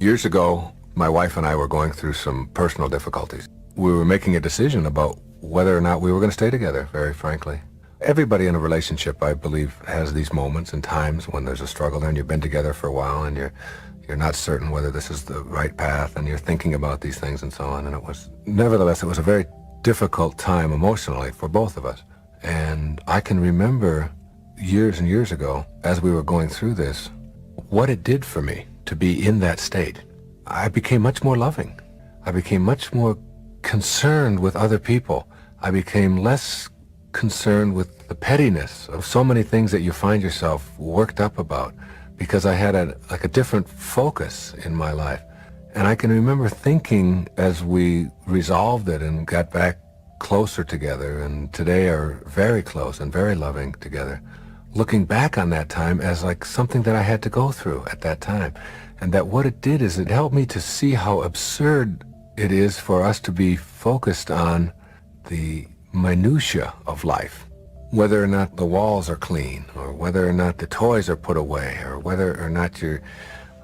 Years ago, my wife and I were going through some personal difficulties. We were making a decision about whether or not we were going to stay together, very frankly. Everybody in a relationship, I believe, has these moments and times when there's a struggle there and you've been together for a while and you're not certain whether this is the right path and you're thinking about these things and so on. And nevertheless, it was a very difficult time emotionally for both of us. And I can remember years and years ago, as we were going through this, what it did for me to be in that state. I became much more loving. I became much more concerned with other people. I became less concerned with the pettiness of so many things that you find yourself worked up about, because I had a different focus in my life. And I can remember thinking, as we resolved it and got back closer together, and today are very close and very loving together, looking back on that time as like something that I had to go through at that time. And that what it did is it helped me to see how absurd it is for us to be focused on the minutia of life. Whether or not the walls are clean, or whether or not the toys are put away, or whether or not your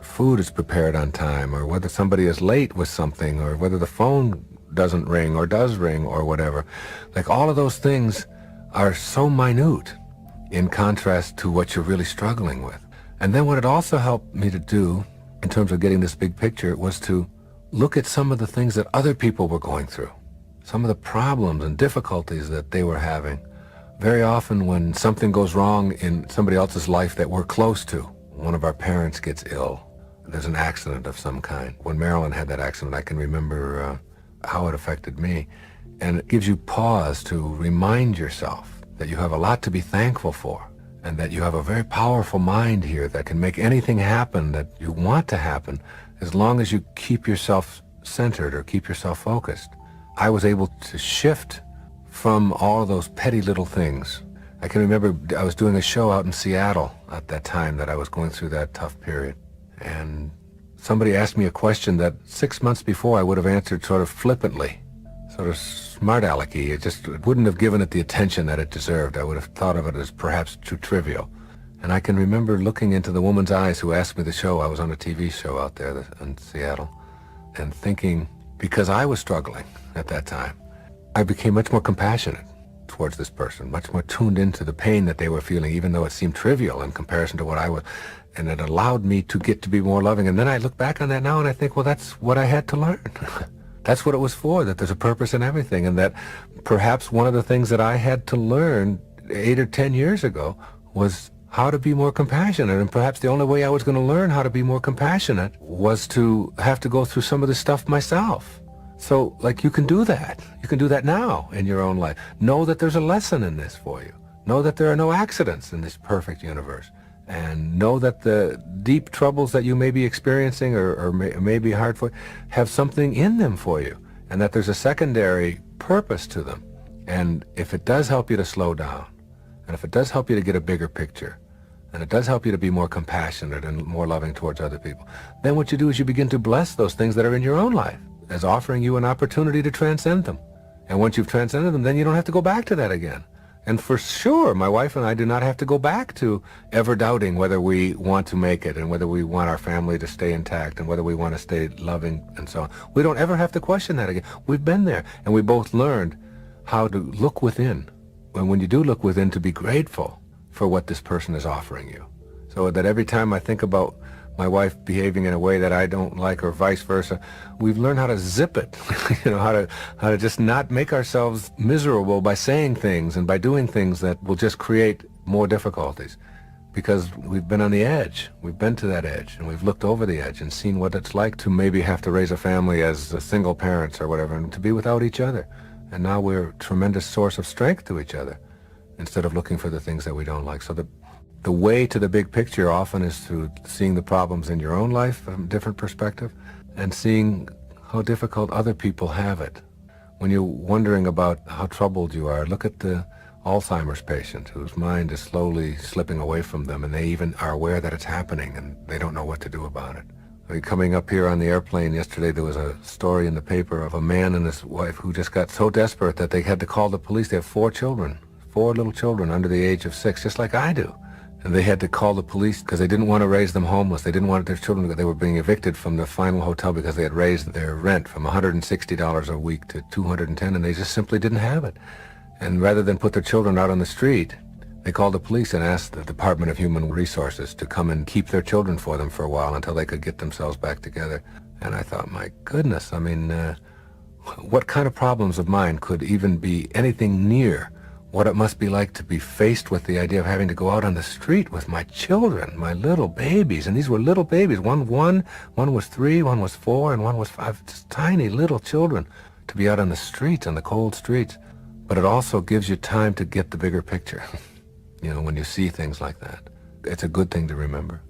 food is prepared on time, or whether somebody is late with something, or whether the phone doesn't ring or does ring or whatever. Like, all of those things are so minute in contrast to what you're really struggling with. And then what it also helped me to do in terms of getting this big picture was to look at some of the things that other people were going through, some of the problems and difficulties that they were having. Very often when something goes wrong in somebody else's life that we're close to, one of our parents gets ill, there's an accident of some kind. When Marilyn had that accident, I can remember how it affected me. And it gives you pause to remind yourself that you have a lot to be thankful for, and that you have a very powerful mind here that can make anything happen that you want to happen, as long as you keep yourself centered or keep yourself focused. I was able to shift from all of those petty little things. I can remember I was doing a show out in Seattle at that time that I was going through that tough period. And somebody asked me a question that 6 months before I would have answered sort of flippantly, sort of smart-alecky. It wouldn't have given it the attention that it deserved. I would have thought of it as perhaps too trivial. And I can remember looking into the woman's eyes who asked me the show. I was on a TV show out there in Seattle, and thinking, because I was struggling at that time, I became much more compassionate towards this person, much more tuned into the pain that they were feeling, even though it seemed trivial in comparison to what I was. And it allowed me to get to be more loving. And then I look back on that now and I think, well, that's what I had to learn. That's what it was for, that there's a purpose in everything. And that perhaps one of the things that I had to learn 8 or 10 years ago was how to be more compassionate. And perhaps the only way I was going to learn how to be more compassionate was to have to go through some of this stuff myself. So, like, you can do that. You can do that now in your own life. Know that there's a lesson in this for you. Know that there are no accidents in this perfect universe. And know that the deep troubles that you may be experiencing or may be hard for you have something in them for you. And that there's a secondary purpose to them. And if it does help you to slow down, and if it does help you to get a bigger picture, and it does help you to be more compassionate and more loving towards other people, then what you do is you begin to bless those things that are in your own life as offering you an opportunity to transcend them. And once you've transcended them, then you don't have to go back to that again. And for sure, my wife and I do not have to go back to ever doubting whether we want to make it and whether we want our family to stay intact and whether we want to stay loving and so on. We don't ever have to question that again. We've been there, and we both learned how to look within. And when you do look within, to be grateful for what this person is offering you. So that every time I think about my wife behaving in a way that I don't like, or vice versa, we've learned how to zip it, how to just not make ourselves miserable by saying things and by doing things that will just create more difficulties, because we've been on the edge. We've been to that edge, and we've looked over the edge and seen what it's like to maybe have to raise a family as a single parents or whatever, and to be without each other. And now we're a tremendous source of strength to each other instead of looking for the things that we don't like. So the way to the big picture often is through seeing the problems in your own life from a different perspective and seeing how difficult other people have it. When you're wondering about how troubled you are, look at the Alzheimer's patient whose mind is slowly slipping away from them, and they even are aware that it's happening and they don't know what to do about it. Coming up here on the airplane yesterday, there was a story in the paper of a man and his wife who just got so desperate that they had to call the police. They have 4 children, 4 little children under the age of 6, just like I do. And they had to call the police because they didn't want to raise them homeless. They didn't want their children, they were being evicted from the final hotel because they had raised their rent from $160 a week to $210, and they just simply didn't have it. And rather than put their children out on the street, they called the police and asked the Department of Human Resources to come and keep their children for them for a while until they could get themselves back together. And I thought, my goodness, I mean, what kind of problems of mine could even be anything near what it must be like to be faced with the idea of having to go out on the street with my children, my little babies. And these were little babies. One was 3, one was 4, and one was 5. Just tiny little children to be out on the streets, on the cold streets. But it also gives you time to get the bigger picture. You know, when you see things like that, it's a good thing to remember.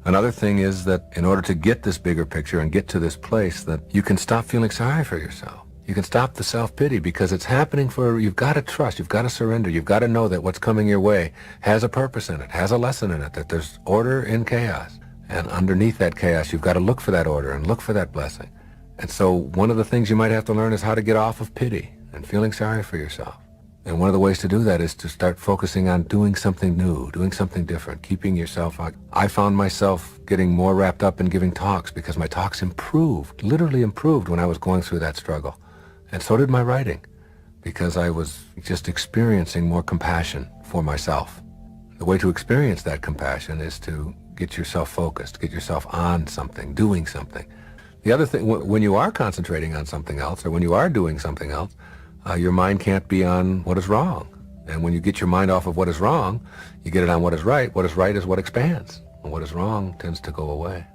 Another thing is that in order to get this bigger picture and get to this place, that you can stop feeling sorry for yourself. You can stop the self-pity because it's happening for, you've got to trust, you've got to surrender, you've got to know that what's coming your way has a purpose in it, has a lesson in it, that there's order in chaos. And underneath that chaos, you've got to look for that order and look for that blessing. And so one of the things you might have to learn is how to get off of pity and feeling sorry for yourself. And one of the ways to do that is to start focusing on doing something new, doing something different, keeping yourself out. I found myself getting more wrapped up in giving talks because my talks improved, literally improved when I was going through that struggle. And so did my writing, because I was just experiencing more compassion for myself. The way to experience that compassion is to get yourself focused, get yourself on something, doing something. The other thing, when you are concentrating on something else, or when you are doing something else, your mind can't be on what is wrong. And when you get your mind off of what is wrong, you get it on what is right. What is right is what expands, and what is wrong tends to go away.